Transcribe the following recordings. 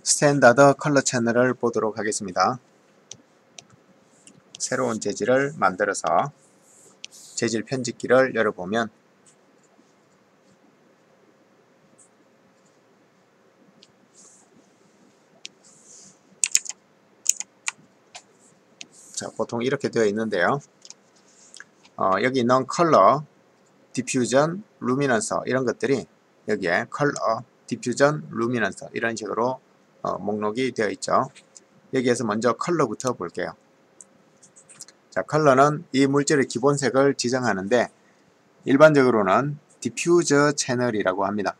스탠다드 컬러 채널을 보도록 하겠습니다. 새로운 재질을 만들어서 재질 편집기를 열어보면 자, 보통 이렇게 되어 있는데요. 여기 있는 컬러, 디퓨전, 루미넌서 이런 것들이 여기에 컬러, 디퓨전, 루미넌서 이런 식으로 목록이 되어 있죠. 여기에서 먼저 컬러부터 볼게요. 자, 컬러는 이 물질의 기본색을 지정하는데 일반적으로는 디퓨저 채널이라고 합니다.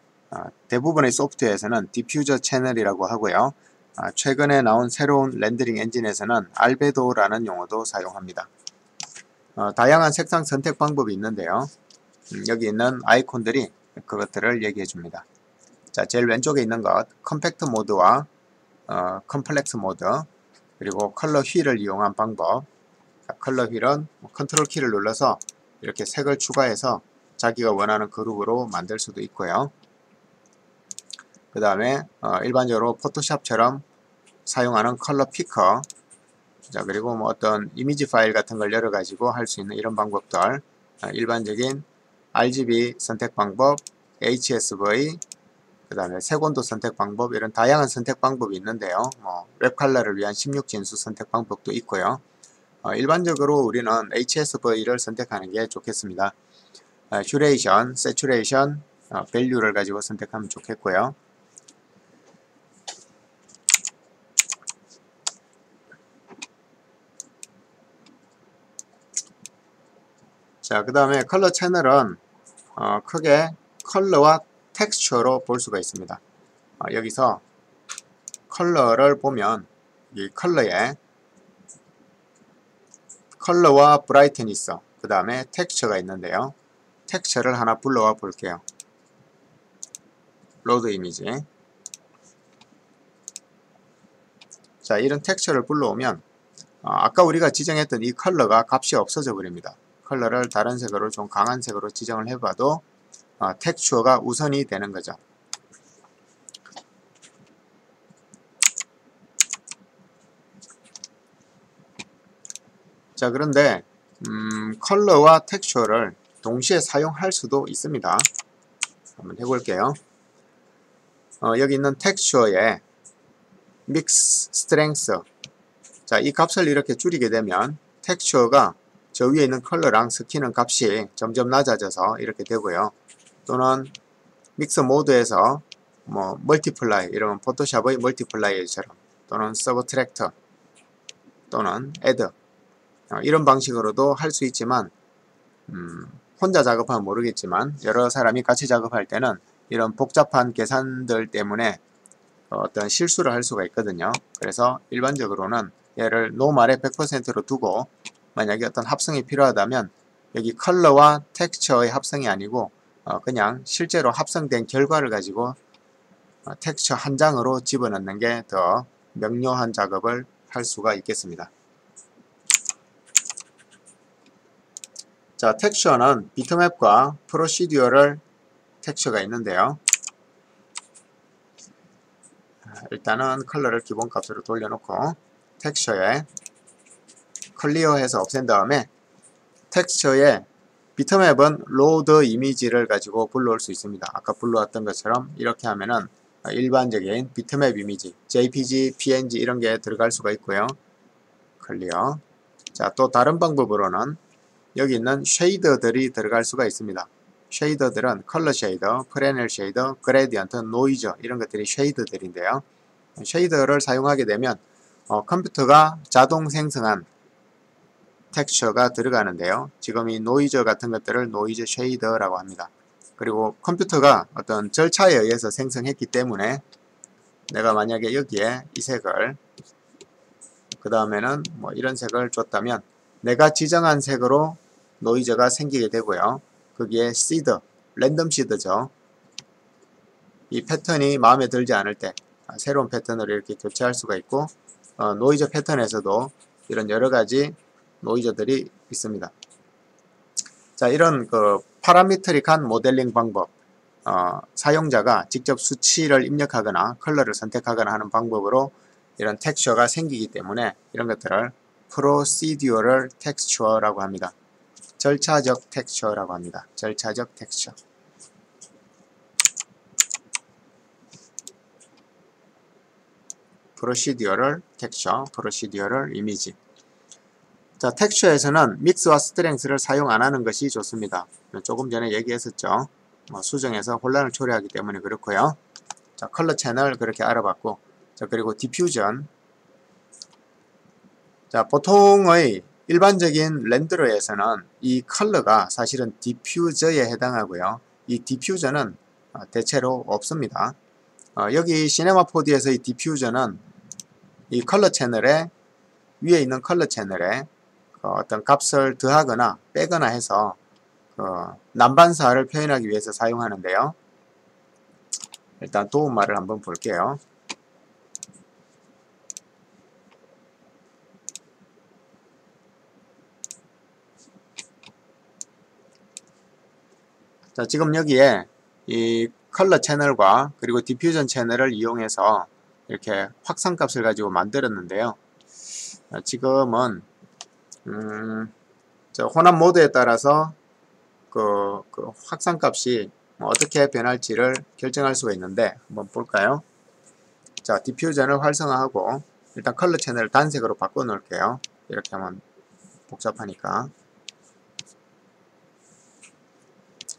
대부분의 소프트웨어에서는 디퓨저 채널이라고 하고요. 최근에 나온 새로운 렌더링 엔진에서는 알베도라는 용어도 사용합니다. 다양한 색상 선택 방법이 있는데요. 여기 있는 아이콘들이 그것들을 얘기해 줍니다. 자, 제일 왼쪽에 있는 것 컴팩트 모드와 컴플렉스 모드, 그리고 컬러 휠을 이용한 방법. 자, 컬러 휠은 컨트롤 키를 눌러서 이렇게 색을 추가해서 자기가 원하는 그룹으로 만들 수도 있고요. 그 다음에 일반적으로 포토샵처럼 사용하는 컬러 피커, 자, 그리고 뭐 어떤 이미지 파일 같은 걸 열어 가지고 할 수 있는 이런 방법들, 일반적인 RGB 선택 방법, HSV, 그 다음에 색온도 선택 방법, 이런 다양한 선택 방법이 있는데요. 웹 컬러를 위한 16진수 선택 방법도 있고요. 일반적으로 우리는 HSV를 선택하는 게 좋겠습니다. 듀레이션, 세츄레이션, 밸류를 가지고 선택하면 좋겠고요. 자, 그 다음에 컬러 채널은 크게 컬러와 텍스처로 볼 수가 있습니다. 여기서 컬러를 보면 이 컬러에 컬러와 브라이트니스, 그 다음에 텍스처가 있는데요. 텍스처를 하나 불러와 볼게요. 로드 이미지. 자, 이런 텍스처를 불러오면 아까 우리가 지정했던 이 컬러가 값이 없어져 버립니다. 컬러를 다른 색으로 좀 강한 색으로 지정을 해봐도 텍스처가 우선이 되는 거죠. 자, 그런데 컬러와 텍스처를 동시에 사용할 수도 있습니다. 한번 해볼게요. 여기 있는 텍스처에 믹스 스트렝스, 자, 이 값을 이렇게 줄이게 되면 텍스처가 저 위에 있는 컬러랑 섞이는 값이 점점 낮아져서 이렇게 되고요. 또는 믹스 모드에서 멀티플라이, 이런 포토샵의 멀티플라이처럼, 또는 서브트랙터, 또는 애드, 이런 방식으로도 할 수 있지만 혼자 작업하면 모르겠지만 여러 사람이 같이 작업할 때는 이런 복잡한 계산들 때문에 어떤 실수를 할 수가 있거든요. 그래서 일반적으로는 얘를 노멀에 100%로 두고 만약에 어떤 합성이 필요하다면 여기 컬러와 텍스처의 합성이 아니고 그냥 실제로 합성된 결과를 가지고 텍스처 한 장으로 집어넣는 게 더 명료한 작업을 할 수가 있겠습니다. 자, 텍스처는 비트맵과 프로시듀어럴 텍스처가 있는데요. 일단은 컬러를 기본값으로 돌려놓고 텍스처에 클리어해서 없앤 다음에 텍스처에 비트맵은 로드 이미지를 가지고 불러올 수 있습니다. 아까 불러왔던 것처럼 이렇게 하면은 일반적인 비트맵 이미지, JPG, PNG 이런 게 들어갈 수가 있고요. 클리어. 자, 또 다른 방법으로는 여기 있는 쉐이더들이 들어갈 수가 있습니다. 쉐이더들은 컬러 쉐이더, 프레넬 쉐이더, 그레디언트, 노이즈 이런 것들이 쉐이더들인데요. 쉐이더를 사용하게 되면 컴퓨터가 자동 생성한 텍스처가 들어가는데요. 지금 이 노이즈 같은 것들을 노이즈 쉐이더라고 합니다. 그리고 컴퓨터가 어떤 절차에 의해서 생성했기 때문에 내가 만약에 여기에 이 색을 그 다음에는 이런 색을 줬다면 내가 지정한 색으로 노이즈가 생기게 되고요. 거기에 시드, 랜덤 시드죠. 이 패턴이 마음에 들지 않을 때 새로운 패턴으로 이렇게 교체할 수가 있고 노이즈 패턴에서도 이런 여러가지 노이즈들이 있습니다. 자, 이런 파라미트릭한 모델링 방법, 사용자가 직접 수치를 입력하거나 컬러를 선택하거나 하는 방법으로 이런 텍스처가 생기기 때문에 이런 것들을 procedural texture라고 합니다. 절차적 텍스처라고 합니다. 절차적 텍스처. procedural texture, procedural image. 자, 텍스처에서는 믹스와 스트렝스를 사용 안 하는 것이 좋습니다. 조금 전에 얘기했었죠. 수정해서 혼란을 초래하기 때문에 그렇고요. 자, 컬러 채널 그렇게 알아봤고, 자, 그리고 디퓨전. 자, 보통의 일반적인 렌더러에서는 이 컬러가 사실은 디퓨저에 해당하고요. 이 디퓨저는 대체로 없습니다. 여기 시네마 4D에서의 디퓨저는 이 컬러 채널에 위에 있는 컬러 채널에 어떤 값을 더하거나 빼거나 해서 난반사를 표현하기 위해서 사용하는데요. 일단 도움말을 한번 볼게요. 자, 지금 여기에 이 컬러 채널과 그리고 디퓨전 채널을 이용해서 이렇게 확산값을 가지고 만들었는데요. 지금은 혼합 모드에 따라서 그 확산값이 어떻게 변할지를 결정할 수가 있는데 한번 볼까요? 자, 디퓨전을 활성화하고 일단 컬러 채널을 단색으로 바꿔 놓을게요. 이렇게 하면 복잡하니까.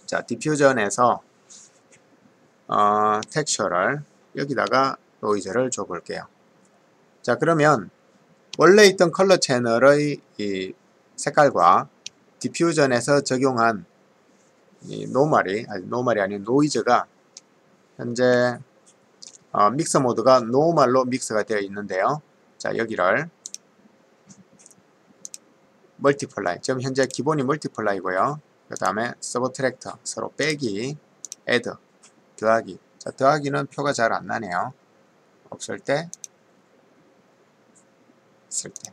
자, 디퓨전에서 텍스처를 여기다가 노이즈를 줘 볼게요. 자, 그러면 원래 있던 컬러 채널의 이 색깔과 디퓨전에서 적용한 이 노말이 아닌 노이즈가 현재 믹서 모드가 노멀로 믹서가 되어 있는데요. 자, 여기를 멀티플라이, 지금 현재 기본이 멀티플라이고요. 그 다음에 서브트랙터, 서로 빼기, 애드, 더하기. 자, 더하기는 표가 잘 안 나네요. 없을 때, 있을 때.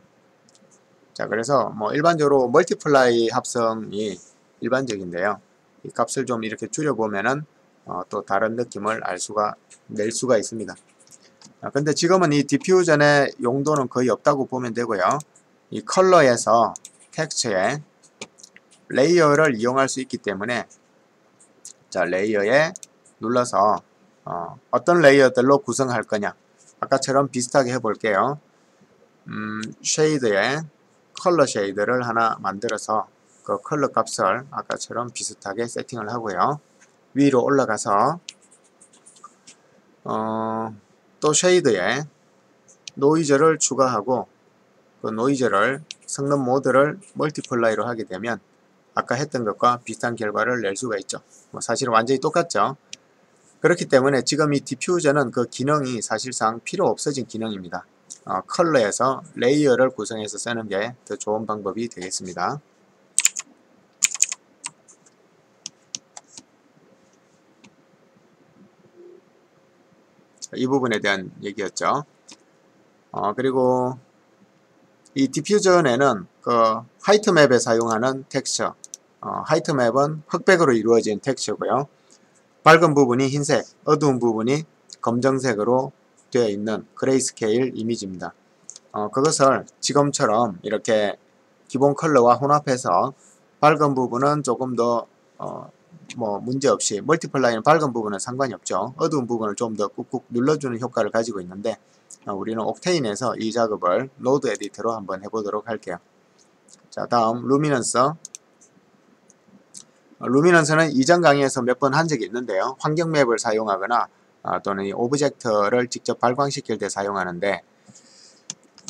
자, 그래서 뭐 일반적으로 멀티플라이 합성이 일반적인데요. 이 값을 좀 이렇게 줄여보면은 또 다른 느낌을 낼 수가 있습니다. 근데 지금은 이 디퓨전의 용도는 거의 없다고 보면 되고요. 이 컬러에서 텍스처에 레이어를 이용할 수 있기 때문에 자, 레이어에 눌러서 어떤 레이어들로 구성할 거냐, 아까처럼 비슷하게 해볼게요. 쉐이드에 컬러 쉐이드를 하나 만들어서 그 컬러 값을 아까처럼 비슷하게 세팅을 하고요. 위로 올라가서 또 쉐이드에 노이즈를 추가하고 그 노이즈를 성능 모드를 멀티플라이로 하게 되면 아까 했던 것과 비슷한 결과를 낼 수가 있죠. 사실은 완전히 똑같죠. 그렇기 때문에 지금 이 디퓨전은 그 기능이 사실상 필요 없어진 기능입니다. 컬러에서 레이어를 구성해서 쓰는 게 더 좋은 방법이 되겠습니다. 이 부분에 대한 얘기였죠. 그리고 이 디퓨전에는 그 화이트맵에 사용하는 텍스처, 화이트맵은 흑백으로 이루어진 텍스처고요. 밝은 부분이 흰색, 어두운 부분이 검정색으로 되어 있는 그레이스케일 이미지입니다. 그것을 지금처럼 이렇게 기본 컬러와 혼합해서 밝은 부분은 조금 더 뭐 문제없이, 멀티플라이는 밝은 부분은 상관이 없죠. 어두운 부분을 좀 더 꾹꾹 눌러주는 효과를 가지고 있는데 우리는 옥테인에서 이 작업을 노드 에디터로 한번 해보도록 할게요. 자, 다음 루미넌스. 루미넌스는 이전 강의에서 몇 번 한 적이 있는데요. 환경 맵을 사용하거나 또는 이 오브젝트를 직접 발광시킬 때 사용하는데,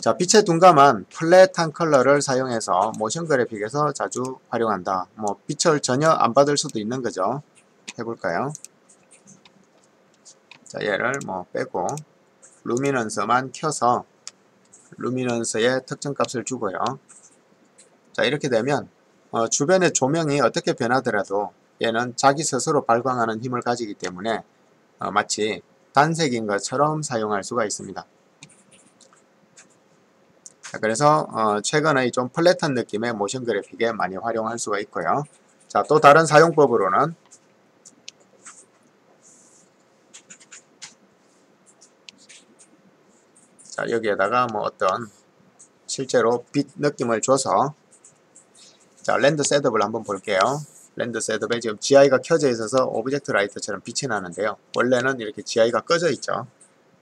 자, 빛에 둔감한 플랫한 컬러를 사용해서 모션 그래픽에서 자주 활용한다. 뭐 빛을 전혀 안 받을 수도 있는 거죠. 해볼까요? 자, 얘를 뭐 빼고 루미넌스만 켜서 루미넌스의 특정 값을 주고요. 자, 이렇게 되면 주변의 조명이 어떻게 변하더라도 얘는 자기 스스로 발광하는 힘을 가지기 때문에 마치 단색인 것처럼 사용할 수가 있습니다. 자, 그래서 최근의 좀 플랫한 느낌의 모션 그래픽에 많이 활용할 수가 있고요. 자, 또 다른 사용법으로는 자, 여기에다가 뭐 어떤 실제로 빛 느낌을 줘서, 자, 렌더 셋업을 한번 볼게요. 렌더 셋업에 지금 GI가 켜져 있어서 오브젝트 라이트처럼 빛이 나는데요. 원래는 이렇게 GI가 꺼져 있죠.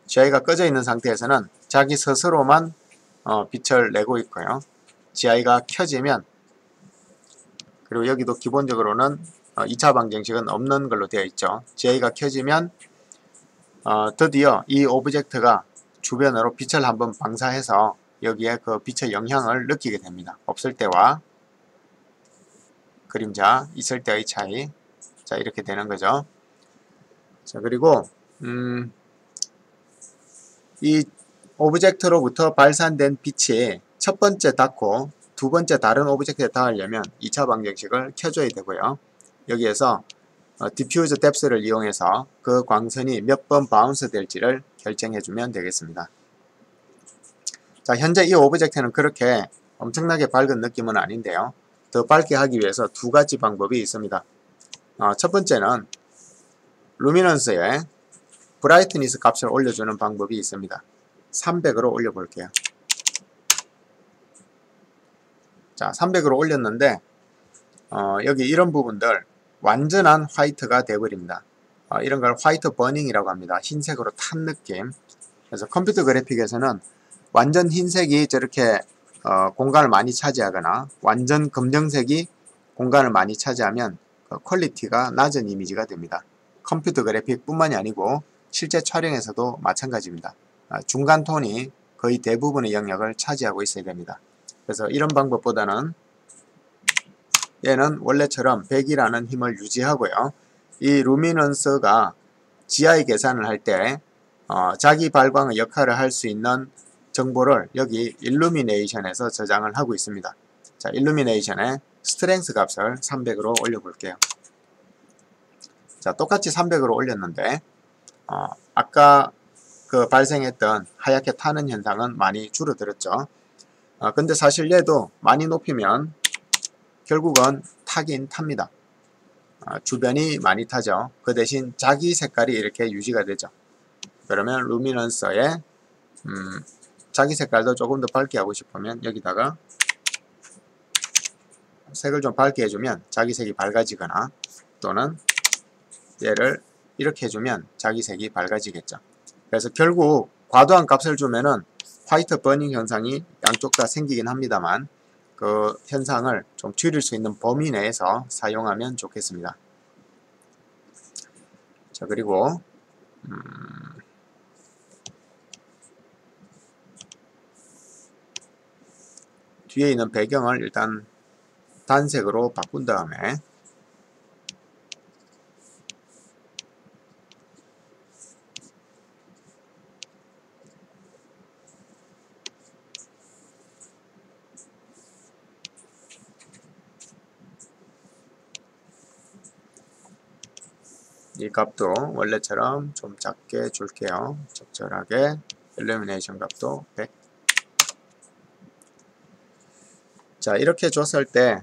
GI가 꺼져 있는 상태에서는 자기 스스로만 빛을 내고 있고요. GI가 켜지면, 그리고 여기도 기본적으로는 2차 방정식은 없는 걸로 되어 있죠. GI가 켜지면 드디어 이 오브젝트가 주변으로 빛을 한번 방사해서 여기에 그 빛의 영향을 느끼게 됩니다. 없을 때와 그림자 있을 때의 차이. 자, 이렇게 되는 거죠. 자, 그리고 이 오브젝트로부터 발산된 빛이 첫 번째 닿고 두 번째 다른 오브젝트에 닿으려면 2차 방정식을 켜줘야 되고요. 여기에서 디퓨즈 뎁스를 이용해서 그 광선이 몇 번 바운스 될지를 결정해주면 되겠습니다. 자, 현재 이 오브젝트는 그렇게 엄청나게 밝은 느낌은 아닌데요. 더 밝게 하기 위해서 두 가지 방법이 있습니다. 첫 번째는 루미넌스의 브라이트니스 값을 올려주는 방법이 있습니다. 300으로 올려볼게요. 자, 300으로 올렸는데 여기 이런 부분들 완전한 화이트가 되어버립니다. 이런 걸 화이트 버닝이라고 합니다. 흰색으로 탄 느낌. 그래서 컴퓨터 그래픽에서는 완전 흰색이 저렇게 공간을 많이 차지하거나 완전 검정색이 공간을 많이 차지하면 그 퀄리티가 낮은 이미지가 됩니다. 컴퓨터 그래픽 뿐만이 아니고 실제 촬영에서도 마찬가지입니다. 중간 톤이 거의 대부분의 영역을 차지하고 있어야 됩니다. 그래서 이런 방법보다는 얘는 원래처럼 100이라는 힘을 유지하고요. 이 루미넌스가 GI 계산을 할 때 자기 발광의 역할을 할 수 있는 정보를 여기 일루미네이션에서 저장을 하고 있습니다. 자, 일루미네이션의 스트렝스 값을 300으로 올려볼게요. 자, 똑같이 300으로 올렸는데 아까 그 발생했던 하얗게 타는 현상은 많이 줄어들었죠. 근데 사실 얘도 많이 높이면 결국은 타긴 탑니다. 주변이 많이 타죠. 그 대신 자기 색깔이 이렇게 유지가 되죠. 그러면 루미넌스의 자기 색깔도 조금 더 밝게 하고 싶으면 여기다가 색을 좀 밝게 해주면 자기 색이 밝아지거나, 또는 얘를 이렇게 해주면 자기 색이 밝아지겠죠. 그래서 결국 과도한 값을 주면은 화이트 버닝 현상이 양쪽 다 생기긴 합니다만 그 현상을 좀 줄일 수 있는 범위 내에서 사용하면 좋겠습니다. 자, 그리고 뒤에 있는 배경을 일단 단색으로 바꾼 다음에 이 값도 원래처럼 좀 작게 줄게요. 적절하게. 일루미네이션 값도 100. 자, 이렇게 줬을 때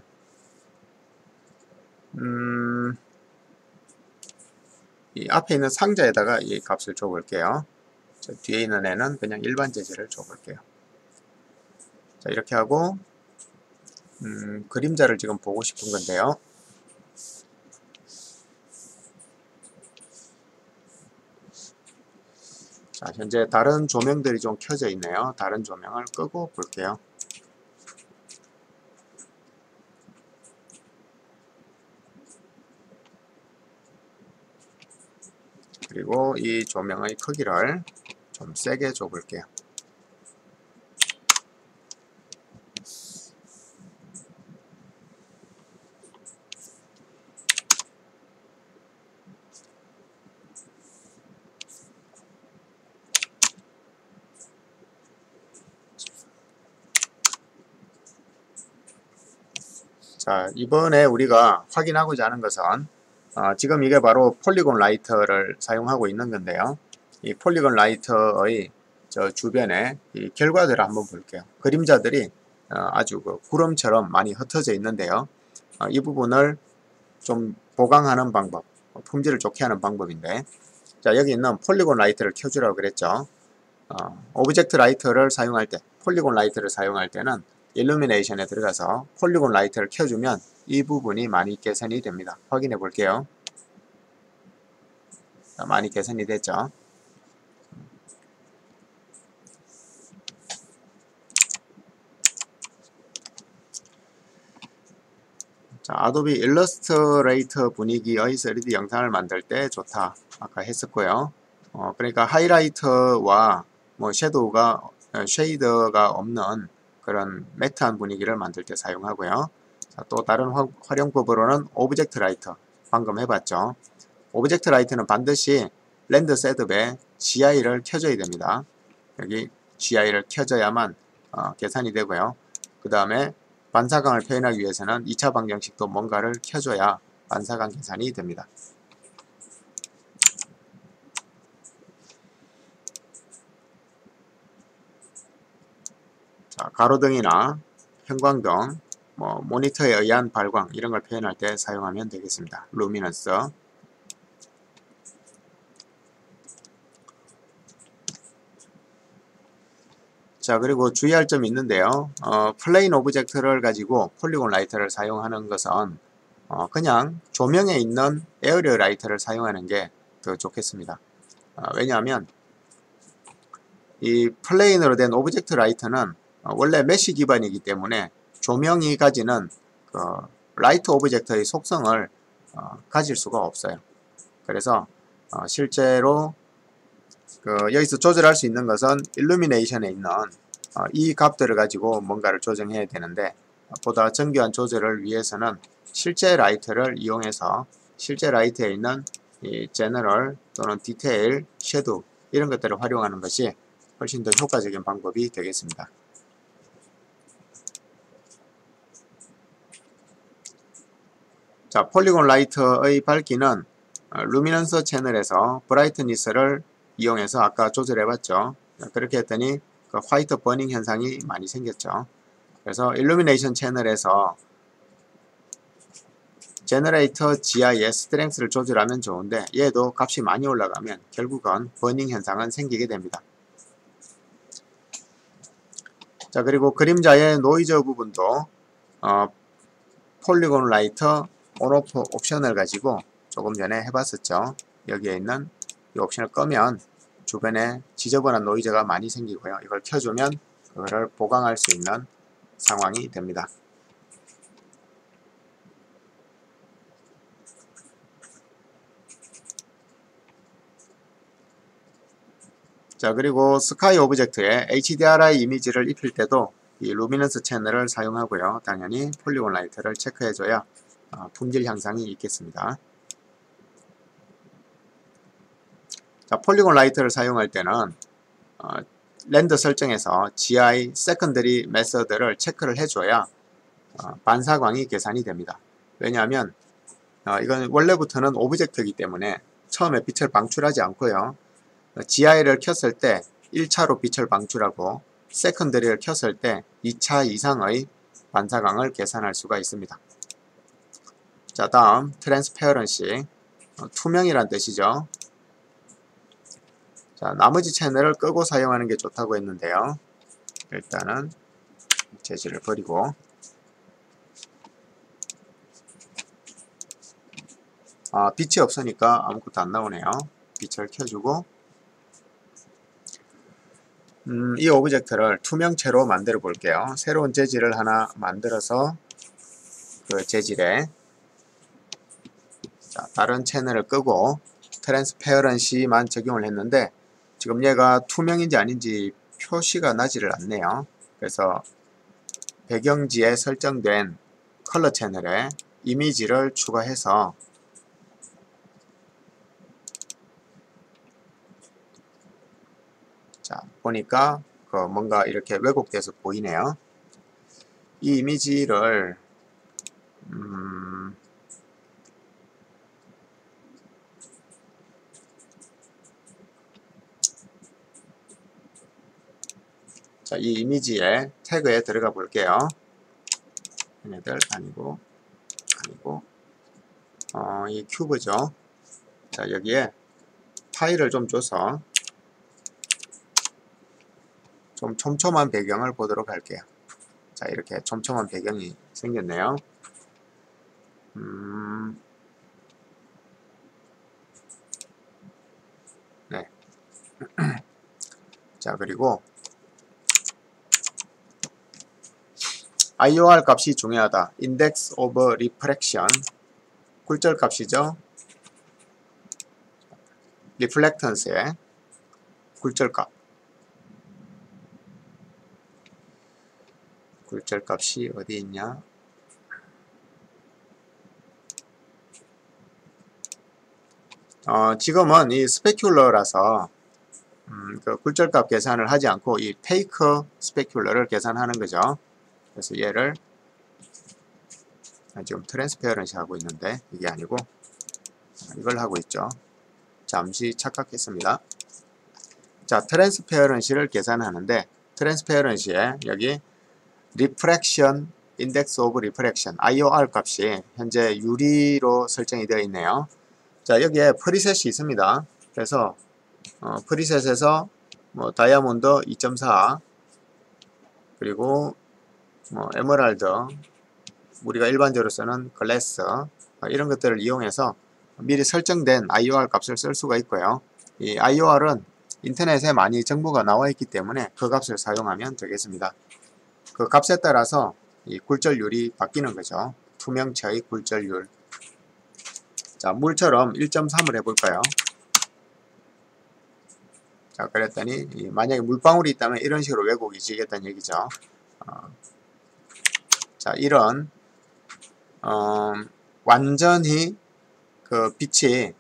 이 앞에 있는 상자에다가 이 값을 줘볼게요. 자, 뒤에 있는 애는 그냥 일반 재질을 줘볼게요. 자, 이렇게 하고 그림자를 지금 보고 싶은 건데요. 자, 현재 다른 조명들이 좀 켜져 있네요. 다른 조명을 끄고 볼게요. 그리고 이 조명의 크기를 좀 세게 줘볼게요. 자, 이번에 우리가 확인하고자 하는 것은 지금 이게 바로 폴리곤 라이터를 사용하고 있는 건데요. 이 폴리곤 라이터의 저 주변에 이 결과들을 한번 볼게요. 그림자들이 아주 그 구름처럼 많이 흩어져 있는데요. 이 부분을 좀 보강하는 방법, 품질을 좋게 하는 방법인데, 자, 여기 있는 폴리곤 라이트를 켜주라고 그랬죠. 오브젝트 라이터를 사용할 때, 폴리곤 라이터를 사용할 때는 일루미네이션에 들어가서 폴리곤 라이터를 켜주면 이 부분이 많이 개선이 됩니다. 확인해 볼게요. 많이 개선이 됐죠. 자, 아도비 일러스트레이터 분위기의 3D 영상을 만들 때 좋다. 아까 했었고요. 그러니까 하이라이터와 뭐 쉐이더가 없는 그런 매트한 분위기를 만들 때 사용하고요. 자, 또 다른 활용법으로는 오브젝트 라이터. 방금 해봤죠. 오브젝트 라이터는 반드시 렌더 셋업에 GI를 켜줘야 됩니다. 여기 GI를 켜줘야만 계산이 되고요. 그 다음에 반사광을 표현하기 위해서는 2차 방정식도 뭔가를 켜줘야 반사광 계산이 됩니다. 자, 가로등이나 형광등, 모니터에 의한 발광 이런 걸 표현할 때 사용하면 되겠습니다. 루미넌스. 자, 그리고 주의할 점이 있는데요. 플레인 오브젝트를 가지고 폴리곤 라이터를 사용하는 것은 그냥 조명에 있는 에어리어 라이터를 사용하는 게 더 좋겠습니다. 왜냐하면 이 플레인으로 된 오브젝트 라이터는 원래 메쉬 기반이기 때문에 조명이 가지는 그 라이트 오브젝트의 속성을 가질 수가 없어요. 그래서 실제로 여기서 조절할 수 있는 것은 일루미네이션에 있는 이 값들을 가지고 뭔가를 조정해야 되는데, 보다 정교한 조절을 위해서는 실제 라이트를 이용해서 실제 라이트에 있는 이 제너럴 또는 디테일, 섀도우 이런 것들을 활용하는 것이 훨씬 더 효과적인 방법이 되겠습니다. 자, 폴리곤 라이터의 밝기는 루미넌스 채널에서 브라이트니스를 이용해서 아까 조절해봤죠. 그렇게 했더니 그 화이트 버닝 현상이 많이 생겼죠. 그래서 일루미네이션 채널에서 제너레이터 GI의 스트렝스를 조절하면 좋은데, 얘도 값이 많이 올라가면 결국은 버닝 현상은 생기게 됩니다. 자, 그리고 그림자의 노이즈 부분도 폴리곤 라이터 온오프 옵션을 가지고 조금 전에 해봤었죠. 여기에 있는 이 옵션을 끄면 주변에 지저분한 노이즈가 많이 생기고요. 이걸 켜주면 그거를 보강할 수 있는 상황이 됩니다. 자, 그리고 스카이 오브젝트에 HDRI 이미지를 입힐 때도 이 루미넌스 채널을 사용하고요. 당연히 폴리곤 라이트를 체크해줘야 품질 향상이 있겠습니다. 자, 폴리곤 라이트를 사용할 때는 렌더 설정에서 GI 세컨더리 메서드를 체크를 해줘야 반사광이 계산이 됩니다. 왜냐하면 이건 원래부터는 오브젝트이기 때문에 처음에 빛을 방출하지 않고요. GI를 켰을 때 1차로 빛을 방출하고 세컨더리를 켰을 때 2차 이상의 반사광을 계산할 수가 있습니다. 자, 다음 트랜스페어런시, 투명이란 뜻이죠. 자, 나머지 채널을 끄고 사용하는 게 좋다고 했는데요. 일단은 재질을 버리고 빛이 없으니까 아무것도 안 나오네요. 빛을 켜주고 이 오브젝트를 투명체로 만들어 볼게요. 새로운 재질을 하나 만들어서 그 재질에 다른 채널을 끄고 트랜스페어런시만 적용을 했는데 지금 얘가 투명인지 아닌지 표시가 나지를 않네요. 그래서 배경지에 설정된 컬러 채널에 이미지를 추가해서 자, 보니까 뭔가 이렇게 왜곡돼서 보이네요. 이 이미지를 자, 이 이미지의 태그에 들어가 볼게요. 얘네들 아니고 이 큐브죠. 자, 여기에 파일을 좀 줘서 좀 촘촘한 배경을 보도록 할게요. 자, 이렇게 촘촘한 배경이 생겼네요. 네. 자, 그리고 IOR 값이 중요하다. Index of Refraction. 굴절 값이죠. Reflectance의 굴절 값. 굴절 값이 어디 있냐? 지금은 이 스페큘러라서 그 굴절값 계산을 하지 않고 이 페이크 스페큘러를 계산하는 거죠. 그래서 얘를 지금 트랜스페어런시 하고 있는데 이게 아니고 이걸 하고 있죠. 잠시 착각했습니다. 자, 트랜스페어런시를 계산하는데 트랜스페어런시에 여기 Refraction, Index of Refraction, IOR 값이 현재 유리로 설정이 되어 있네요. 자, 여기에 프리셋이 있습니다. 그래서 프리셋에서 뭐 다이아몬드 2.4 그리고 뭐 에메랄드, 우리가 일반적으로 쓰는 글래스 이런 것들을 이용해서 미리 설정된 IOR 값을 쓸 수가 있고요. 이 IOR은 인터넷에 많이 정보가 나와 있기 때문에 그 값을 사용하면 되겠습니다. 그 값에 따라서 이 굴절율이 바뀌는 거죠. 투명체의 굴절율. 자, 물처럼 1.3을 해볼까요? 자, 그랬더니 만약에 물방울이 있다면 이런 식으로 왜곡이 지겠다는 얘기죠. 자, 이런 완전히 그 빛이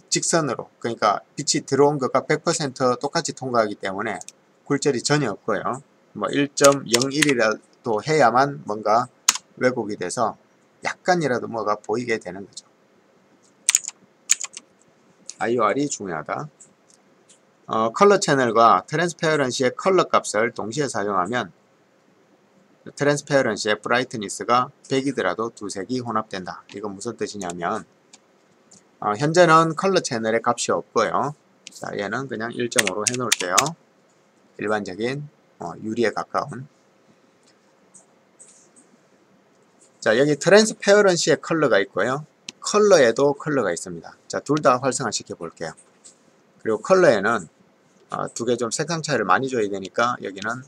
직선으로, 그러니까 빛이 들어온 것과 100% 똑같이 통과하기 때문에 굴절이 전혀 없고요. 뭐 1.01이라도 해야만 뭔가 왜곡이 돼서 약간이라도 뭐가 보이게 되는 거죠. IOR이 중요하다. 컬러 채널과 트랜스페어런시의 컬러 값을 동시에 사용하면 트랜스페어런시의 브라이트니스가 100이더라도 두 색이 혼합된다. 이건 무슨 뜻이냐면 현재는 컬러 채널의 값이 없고요. 자, 얘는 그냥 1.5로 해놓을게요. 일반적인 유리에 가까운. 자, 여기 트랜스페어런시의 컬러가 있고요. 컬러에도 컬러가 있습니다. 자, 둘 다 활성화 시켜 볼게요. 그리고 컬러에는 두 개 좀 색상 차이를 많이 줘야 되니까 여기는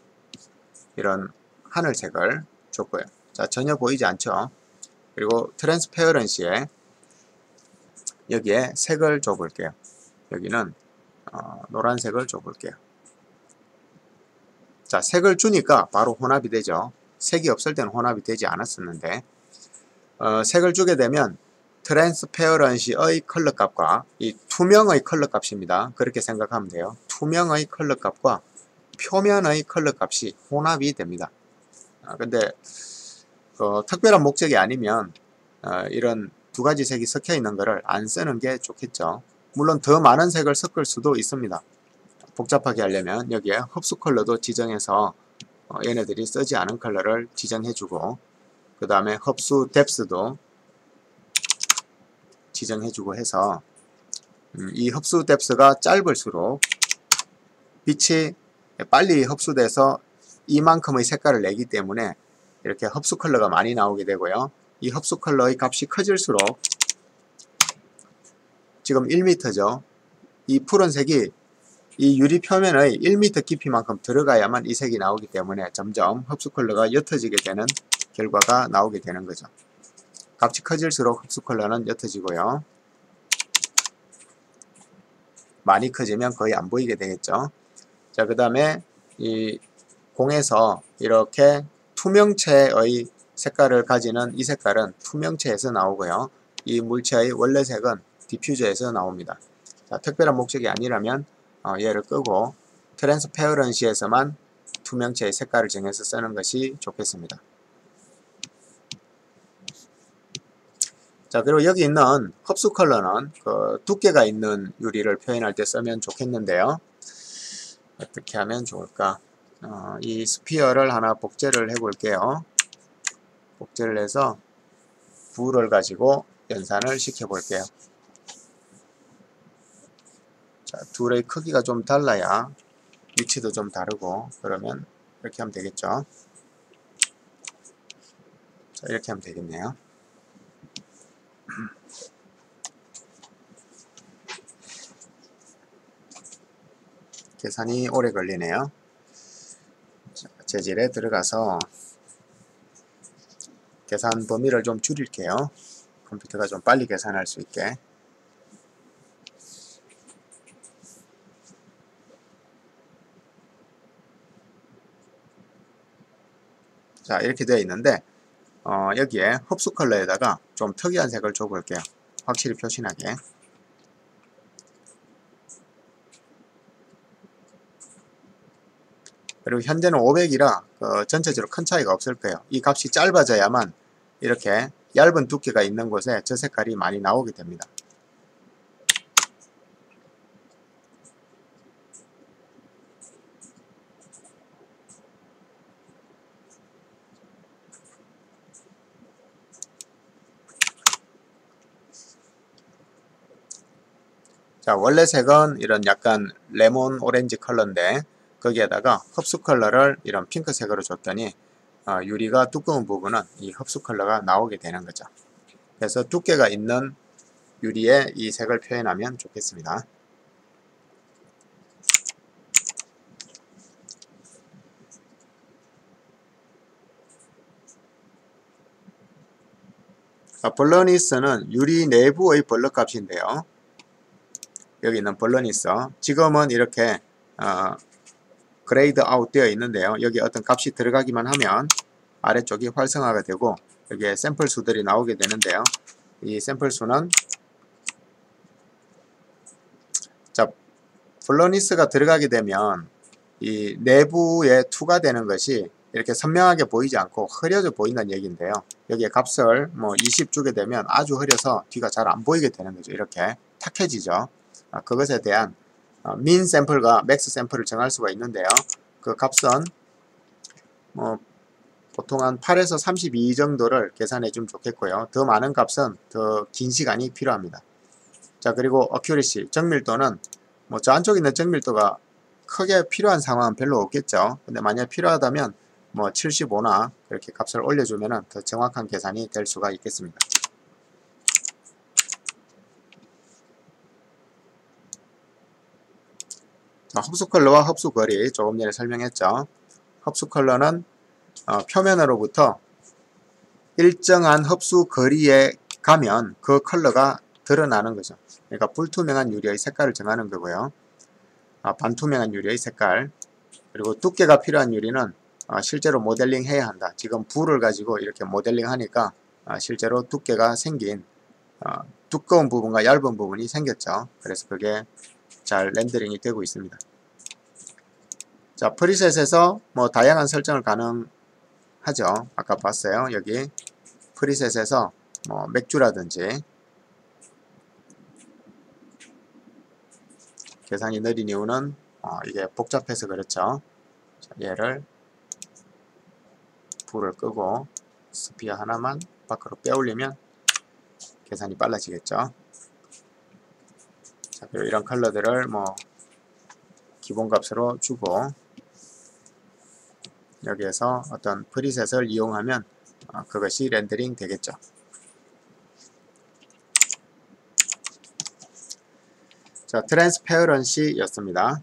이런 하늘색을 줬고요. 자, 전혀 보이지 않죠? 그리고 트랜스페어런시에 여기에 색을 줘 볼게요. 여기는 노란색을 줘 볼게요. 자, 색을 주니까 바로 혼합이 되죠. 색이 없을 때는 혼합이 되지 않았었는데 색을 주게 되면 트랜스페어런시의 컬러 값과 이 투명의 컬러 값입니다. 그렇게 생각하면 돼요. 투명의 컬러 값과 표면의 컬러 값이 혼합이 됩니다. 근데 특별한 목적이 아니면 이런 두 가지 색이 섞여 있는 것을 안 쓰는 게 좋겠죠. 물론 더 많은 색을 섞을 수도 있습니다. 복잡하게 하려면 여기에 흡수 컬러도 지정해서 얘네들이 쓰지 않은 컬러를 지정해주고 그 다음에 흡수 뎁스도 지정해주고 해서 이 흡수 뎁스가 짧을수록 빛이 빨리 흡수돼서 이만큼의 색깔을 내기 때문에 이렇게 흡수 컬러가 많이 나오게 되고요. 이 흡수 컬러의 값이 커질수록 지금 1m죠. 이 푸른색이 이 유리 표면의 1m 깊이만큼 들어가야만 이 색이 나오기 때문에 점점 흡수 컬러가 옅어지게 되는 결과가 나오게 되는 거죠. 값이 커질수록 흡수 컬러는 옅어지고요. 많이 커지면 거의 안 보이게 되겠죠. 자, 그 다음에 이 공에서 이렇게 투명체의 색깔을 가지는 이 색깔은 투명체에서 나오고요. 이 물체의 원래 색은 디퓨저에서 나옵니다. 자, 특별한 목적이 아니라면 얘를 끄고 트랜스페어런시에서만 투명체의 색깔을 정해서 쓰는 것이 좋겠습니다. 자, 그리고 여기 있는 흡수 컬러는 그 두께가 있는 유리를 표현할 때 쓰면 좋겠는데요. 어떻게 하면 좋을까? 이 스피어를 하나 복제를 해 볼게요. 복제를 해서 붓을 가지고 연산을 시켜 볼게요. 자, 둘의 크기가 좀 달라야 위치도 좀 다르고 그러면 이렇게 하면 되겠죠. 자, 이렇게 하면 되겠네요. 계산이 오래 걸리네요. 자, 재질에 들어가서 계산 범위를 좀 줄일게요. 컴퓨터가 좀 빨리 계산할 수 있게. 자, 이렇게 되어 있는데 여기에 흡수 컬러에다가 좀 특이한 색을 줘 볼게요. 확실히 표시나게. 그리고 현재는 500이라 전체적으로 큰 차이가 없을 거예요. 이 값이 짧아져야만 이렇게 얇은 두께가 있는 곳에 저 색깔이 많이 나오게 됩니다. 자, 원래 색은 이런 약간 레몬 오렌지 컬러인데 거기에다가 흡수 컬러를 이런 핑크색으로 줬더니 유리가 두꺼운 부분은 이 흡수 컬러가 나오게 되는 거죠. 그래서 두께가 있는 유리에 이 색을 표현하면 좋겠습니다. 벌러니스는 유리 내부의 벌러 값인데요. 여기 있는 벌러니스 지금은 이렇게 그레이드 아웃 되어 있는데요. 여기 어떤 값이 들어가기만 하면 아래쪽이 활성화가 되고 여기에 샘플 수들이 나오게 되는데요. 이 샘플 수는 자, 벌러니스가 들어가게 되면 이 내부에 투과되는 것이 이렇게 선명하게 보이지 않고 흐려져 보인다는 얘기인데요. 여기에 값을 뭐 20 주게 되면 아주 흐려서 뒤가 잘 안 보이게 되는 거죠. 이렇게 탁해지죠. 그것에 대한 민 샘플과 맥스 샘플을 정할 수가 있는데요. 그 값은 뭐 보통 한 8에서 32 정도를 계산해 주면 좋겠고요. 더 많은 값은 더 긴 시간이 필요합니다. 자, 그리고 어큐리시, 정밀도는 뭐 저 안쪽에 있는 정밀도가 크게 필요한 상황은 별로 없겠죠. 근데 만약 필요하다면 뭐 75나 그렇게 값을 올려주면 더 정확한 계산이 될 수가 있겠습니다. 자, 흡수 컬러와 흡수 거리 조금 전에 설명했죠. 흡수 컬러는 표면으로부터 일정한 흡수 거리에 가면 그 컬러가 드러나는 거죠. 그러니까 불투명한 유리의 색깔을 정하는 거고요. 반투명한 유리의 색깔, 그리고 두께가 필요한 유리는 실제로 모델링 해야 한다. 지금 불을 가지고 이렇게 모델링 하니까 실제로 두께가 생긴 두꺼운 부분과 얇은 부분이 생겼죠. 그래서 그게 잘 렌더링이 되고 있습니다. 자, 프리셋에서 뭐 다양한 설정을 가능하죠. 아까 봤어요. 여기 프리셋에서 뭐 맥주라든지 계산이 느린 이유는 이게 복잡해서 그렇죠. 자, 얘를 불을 끄고 스피어 하나만 밖으로 빼올리면 계산이 빨라지겠죠. 자, 그리고 이런 컬러들을 뭐 기본값으로 주고 여기에서 어떤 프리셋을 이용하면 그것이 렌더링 되겠죠. 자, 트랜스페어런시 였습니다.